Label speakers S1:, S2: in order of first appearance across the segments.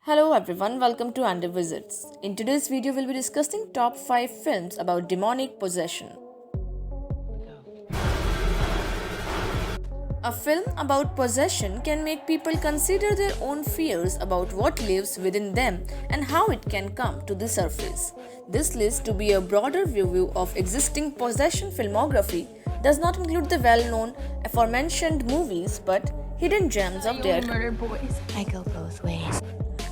S1: Hello everyone, welcome to Under Visits. In today's video, we'll be discussing top 5 films about demonic possession. A film about possession can make people consider their own fears about what lives within them and how it can come to the surface. This list, to be a broader view of existing possession filmography, does not include the well-known aforementioned movies but hidden gems of their
S2: murder boys. I go both ways.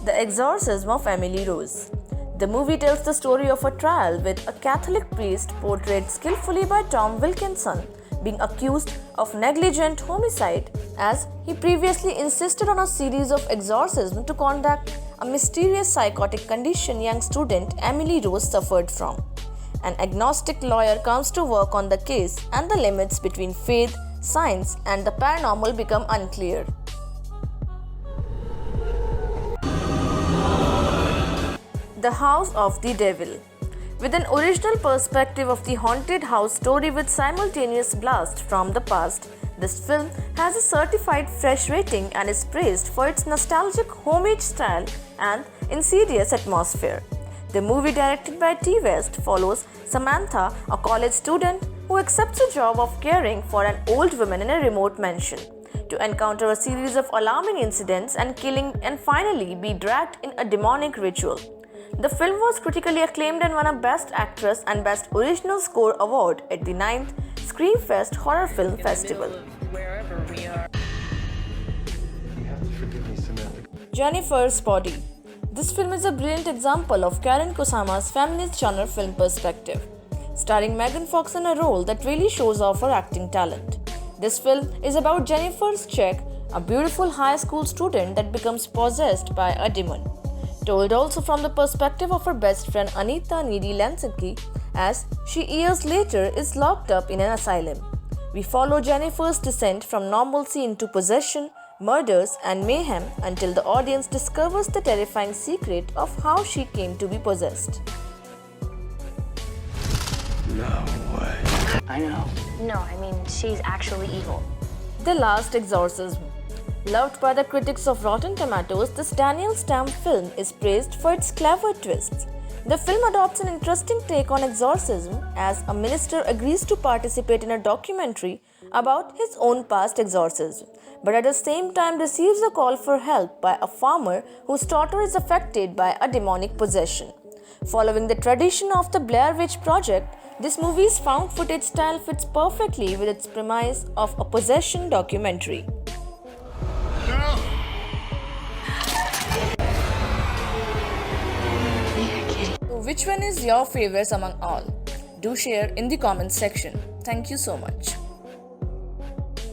S1: The Exorcism of Emily Rose. The movie tells the story of a trial with a Catholic priest portrayed skillfully by Tom Wilkinson being accused of negligent homicide as he previously insisted on a series of exorcisms to combat a mysterious psychotic condition young student Emily Rose suffered from. An agnostic lawyer comes to work on the case and the limits between faith, science and the paranormal become unclear. The House of the Devil. With an original perspective of the haunted house story with simultaneous blast from the past, this film has a certified fresh rating and is praised for its nostalgic homage style and insidious atmosphere. The movie, directed by T. West, follows Samantha, a college student who accepts a job of caring for an old woman in a remote mansion, to encounter a series of alarming incidents and killing and finally be dragged in a demonic ritual. The film was critically acclaimed and won a Best Actress and Best Original Score award at the 9th Screamfest Horror Film Festival. Jennifer's Body. This film is a brilliant example of Karen Kusama's feminist genre film perspective, starring Megan Fox in a role that really shows off her acting talent. This film is about Jennifer's Check, a beautiful high school student that becomes possessed by a demon. Told also from the perspective of her best friend Anita Needy Lansky, as she years later is locked up in an asylum. We follow Jennifer's descent from normalcy into possession, murders and mayhem until the audience discovers the terrifying secret of how she came to be possessed.
S3: No way.
S2: I know.
S4: No, I mean, she's actually evil.
S1: The Last Exorcism. Loved by the critics of Rotten Tomatoes, this Daniel Stamp film is praised for its clever twists. The film adopts an interesting take on exorcism as a minister agrees to participate in a documentary about his own past exorcism, but at the same time receives a call for help by a farmer whose daughter is affected by a demonic possession. Following the tradition of the Blair Witch Project, this movie's found footage style fits perfectly with its premise of a possession documentary. Which one is your favorite among all? Do share in the comments section. Thank you so much.